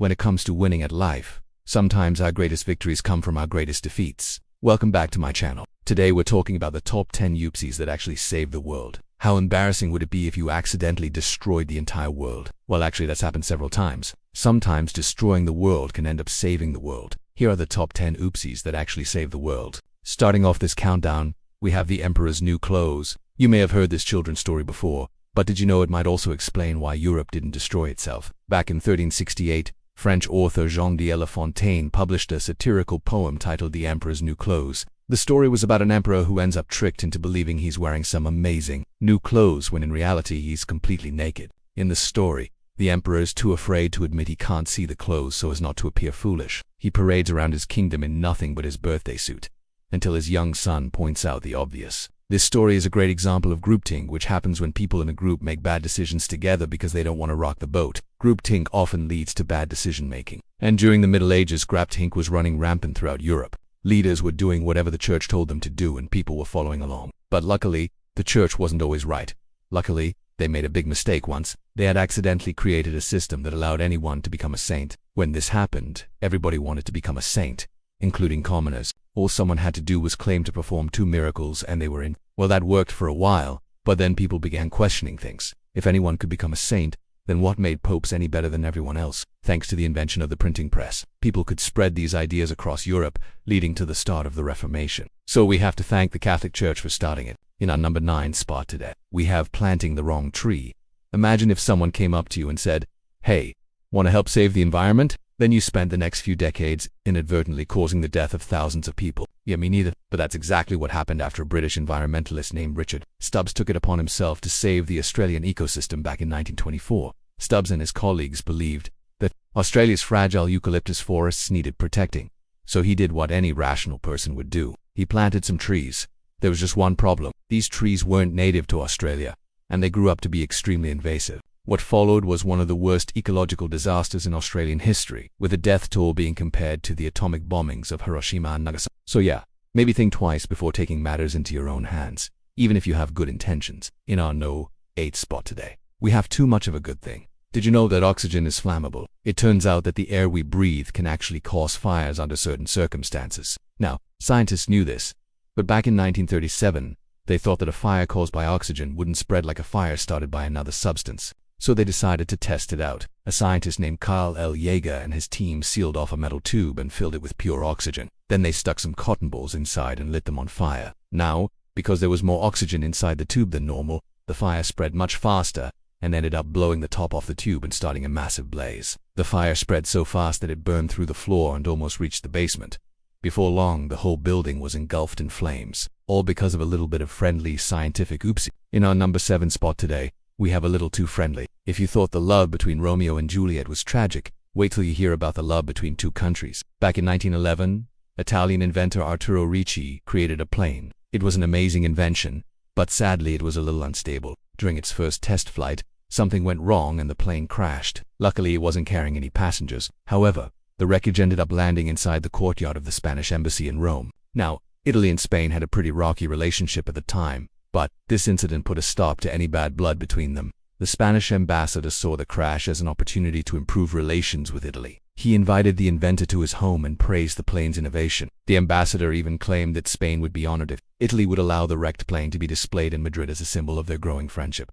when it comes to winning at life, sometimes our greatest victories come from our greatest defeats. Welcome back to my channel. Today we're talking about the top 10 oopsies that actually saved the world. How embarrassing would it be if you accidentally destroyed the entire world? Well, actually that's happened several times. Sometimes destroying the world can end up saving the world. Here are the top 10 oopsies that actually saved the world. Starting off this countdown, we have the emperor's new clothes. You may have heard this children's story before, but did you know it might also explain why Europe didn't destroy itself? Back in 1368, French author Jean de La Fontaine published a satirical poem titled The Emperor's New Clothes. The story was about an emperor who ends up tricked into believing he's wearing some amazing new clothes when in reality he's completely naked. In the story, the emperor is too afraid to admit he can't see the clothes so as not to appear foolish. He parades around his kingdom in nothing but his birthday suit, until his young son points out the obvious. This story is a great example of groupthink, which happens when people in a group make bad decisions together because they don't want to rock the boat. Groupthink often leads to bad decision making. And during the Middle Ages, groupthink was running rampant throughout Europe. Leaders were doing whatever the church told them to do and people were following along. But luckily, the church wasn't always right. Luckily, they made a big mistake once. They had accidentally created a system that allowed anyone to become a saint. When this happened, everybody wanted to become a saint, including commoners. All someone had to do was claim to perform 2 miracles and they were in. Well, that worked for a while, but then people began questioning things. If anyone could become a saint, then what made popes any better than everyone else? Thanks to the invention of the printing press, people could spread these ideas across Europe, leading to the start of the Reformation. So we have to thank the Catholic Church for starting it. In our number 9 spot today, we have planting the wrong tree. Imagine if someone came up to you and said, "Hey, want to help save the environment?" Then you spent the next few decades inadvertently causing the death of thousands of people. Yeah, me neither. But that's exactly what happened after a British environmentalist named Richard Stubbs took it upon himself to save the Australian ecosystem back in 1924. Stubbs and his colleagues believed that Australia's fragile eucalyptus forests needed protecting. So he did what any rational person would do. He planted some trees. There was just one problem. These trees weren't native to Australia, and they grew up to be extremely invasive. What followed was one of the worst ecological disasters in Australian history, with the death toll being compared to the atomic bombings of Hiroshima and Nagasaki. So yeah, maybe think twice before taking matters into your own hands, even if you have good intentions. In our no 8 spot today, we have too much of a good thing. Did you know that oxygen is flammable? It turns out that the air we breathe can actually cause fires under certain circumstances. Now, scientists knew this, but back in 1937, they thought that a fire caused by oxygen wouldn't spread like a fire started by another substance. So they decided to test it out. A scientist named Carl L. Jaeger and his team sealed off a metal tube and filled it with pure oxygen. Then they stuck some cotton balls inside and lit them on fire. Now, because there was more oxygen inside the tube than normal, the fire spread much faster and ended up blowing the top off the tube and starting a massive blaze. The fire spread so fast that it burned through the floor and almost reached the basement. Before long, the whole building was engulfed in flames, all because of a little bit of friendly scientific oopsie. In our number 7 spot today, we have a little too friendly. If you thought the love between Romeo and Juliet was tragic, wait till you hear about the love between 2 countries. Back in 1911, Italian inventor Arturo Ricci created a plane. It was an amazing invention, but sadly it was a little unstable. During its first test flight, something went wrong and the plane crashed. Luckily, it wasn't carrying any passengers. However, the wreckage ended up landing inside the courtyard of the Spanish embassy in Rome. Now, Italy and Spain had a pretty rocky relationship at the time, but this incident put a stop to any bad blood between them. The Spanish ambassador saw the crash as an opportunity to improve relations with Italy. He invited the inventor to his home and praised the plane's innovation. The ambassador even claimed that Spain would be honored if Italy would allow the wrecked plane to be displayed in Madrid as a symbol of their growing friendship.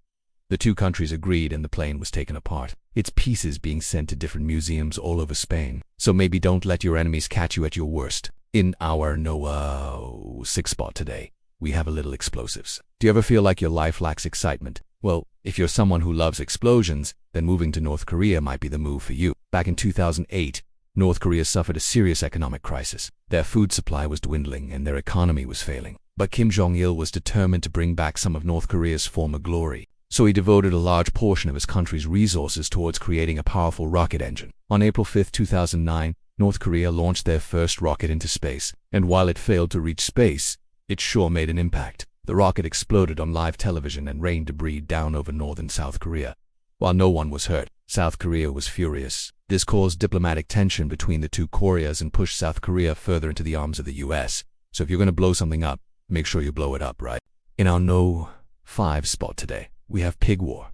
The 2 countries agreed and the plane was taken apart, its pieces being sent to different museums all over Spain. So maybe don't let your enemies catch you at your worst. In our no 6 spot today, we have a little explosives. Do you ever feel like your life lacks excitement? Well, if you're someone who loves explosions, then moving to North Korea might be the move for you. Back in 2008, North Korea suffered a serious economic crisis. Their food supply was dwindling and their economy was failing. But Kim Jong-il was determined to bring back some of North Korea's former glory. So he devoted a large portion of his country's resources towards creating a powerful rocket engine. On April 5, 2009, North Korea launched their first rocket into space. And while it failed to reach space, it sure made an impact. The rocket exploded on live television and rained debris down over northern South Korea. While no one was hurt, South Korea was furious. This caused diplomatic tension between the 2 Koreas and pushed South Korea further into the arms of the US. So if you're going to blow something up, make sure you blow it up, right? In our no 5 spot today, we have pig war.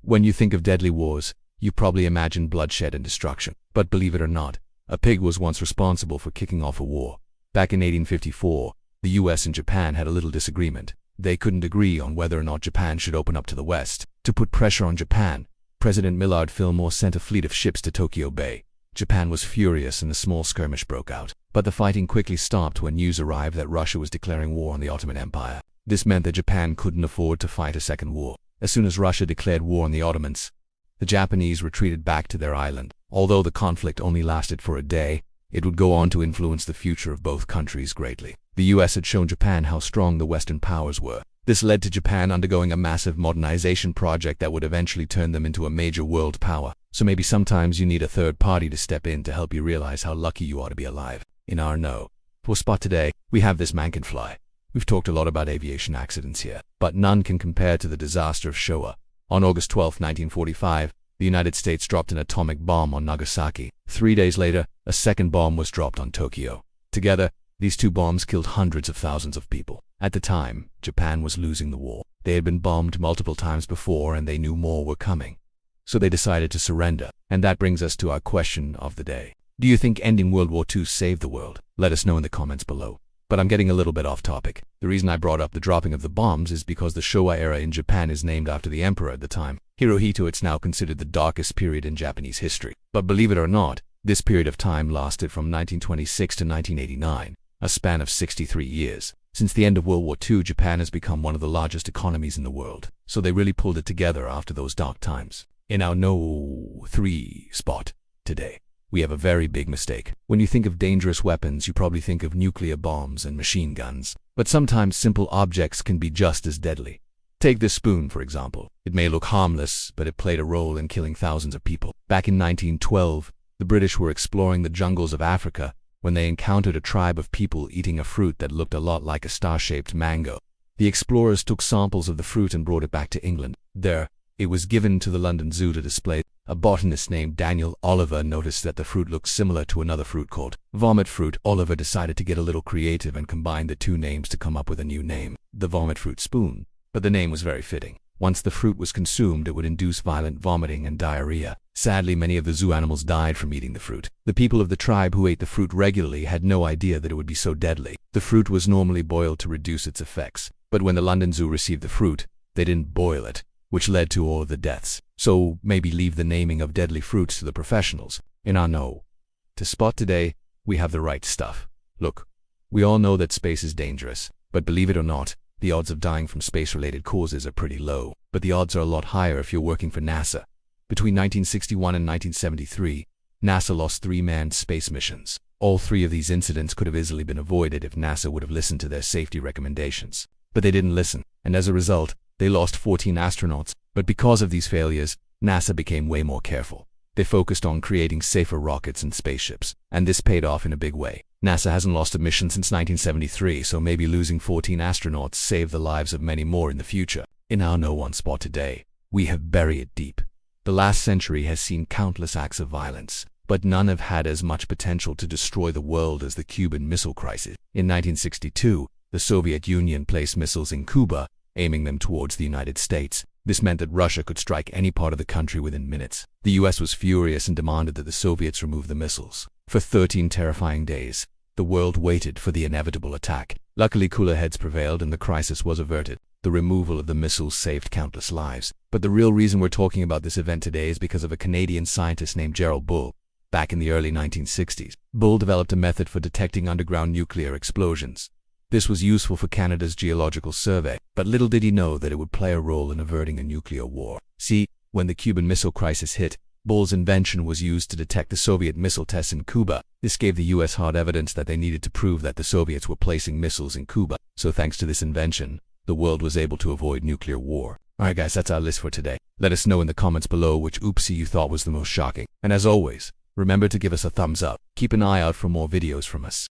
When you think of deadly wars, you probably imagined bloodshed and destruction. But believe it or not, a pig was once responsible for kicking off a war. Back in 1854, the US and Japan had a little disagreement. They couldn't agree on whether or not Japan should open up to the West. To put pressure on Japan, President Millard Fillmore sent a fleet of ships to Tokyo Bay. Japan was furious and a small skirmish broke out. But the fighting quickly stopped when news arrived that Russia was declaring war on the Ottoman Empire. This meant that Japan couldn't afford to fight a second war. As soon as Russia declared war on the Ottomans, the Japanese retreated back to their island. Although the conflict only lasted for a day, it would go on to influence the future of both countries greatly. The US had shown Japan how strong the Western powers were. This led to Japan undergoing a massive modernization project that would eventually turn them into a major world power. So maybe sometimes you need a third party to step in to help you realize how lucky you are to be alive. In our know, for spot today, we have this man can fly. We've talked a lot about aviation accidents here, but none can compare to the disaster of Showa. On August 12, 1945, the United States dropped an atomic bomb on Nagasaki. 3 days later, a second bomb was dropped on Tokyo. Together, these two bombs killed hundreds of thousands of people. At the time, Japan was losing the war. They had been bombed multiple times before and they knew more were coming. So they decided to surrender. And that brings us to our question of the day. Do you think ending World War II saved the world? Let us know in the comments below. But I'm getting a little bit off topic. The reason I brought up the dropping of the bombs is because the Showa era in Japan is named after the emperor at the time, Hirohito. It's now considered the darkest period in Japanese history. But believe it or not, this period of time lasted from 1926 to 1989, a span of 63 years. Since the end of World War II, Japan has become one of the largest economies in the world. So they really pulled it together after those dark times. In our No. 3 spot today, we have a very big mistake. When you think of dangerous weapons, you probably think of nuclear bombs and machine guns. But sometimes simple objects can be just as deadly. Take this spoon, for example. It may look harmless, but it played a role in killing thousands of people. Back in 1912, the British were exploring the jungles of Africa when they encountered a tribe of people eating a fruit that looked a lot like a star-shaped mango. The explorers took samples of the fruit and brought it back to England. There, it was given to the London Zoo to display. A botanist named Daniel Oliver noticed that the fruit looked similar to another fruit called vomit fruit. Oliver decided to get a little creative and combine the two names to come up with a new name, the vomit fruit spoon. But the name was very fitting. Once the fruit was consumed, it would induce violent vomiting and diarrhea. Sadly, many of the zoo animals died from eating the fruit. The people of the tribe who ate the fruit regularly had no idea that it would be so deadly. The fruit was normally boiled to reduce its effects. But when the London Zoo received the fruit, they didn't boil it, which led to all of the deaths. So maybe leave the naming of deadly fruits to the professionals. In our know. To spot today, we have the right stuff. Look, we all know that space is dangerous, but believe it or not, the odds of dying from space-related causes are pretty low. But the odds are a lot higher if you're working for NASA. Between 1961 and 1973, NASA lost 3 manned space missions. All 3 of these incidents could have easily been avoided if NASA would have listened to their safety recommendations. But they didn't listen, and as a result, they lost 14 astronauts. But because of these failures, NASA became way more careful. They focused on creating safer rockets and spaceships, and this paid off in a big way. NASA hasn't lost a mission since 1973, so maybe losing 14 astronauts saved the lives of many more in the future. In our No One spot today, we have buried it deep. The last century has seen countless acts of violence, but none have had as much potential to destroy the world as the Cuban Missile Crisis. In 1962, the Soviet Union placed missiles in Cuba, aiming them towards the United States. This meant that Russia could strike any part of the country within minutes. The US was furious and demanded that the Soviets remove the missiles. For 13 terrifying days, the world waited for the inevitable attack. Luckily, cooler heads prevailed and the crisis was averted. The removal of the missiles saved countless lives. But the real reason we're talking about this event today is because of a Canadian scientist named Gerald Bull. Back in the early 1960s, Bull developed a method for detecting underground nuclear explosions. This was useful for Canada's Geological Survey, but little did he know that it would play a role in averting a nuclear war. See, when the Cuban Missile Crisis hit, Bull's invention was used to detect the Soviet missile tests in Cuba. This gave the US hard evidence that they needed to prove that the Soviets were placing missiles in Cuba. So thanks to this invention, the world was able to avoid nuclear war. Alright guys, that's our list for today. Let us know in the comments below which oopsie you thought was the most shocking. And as always, remember to give us a thumbs up. Keep an eye out for more videos from us.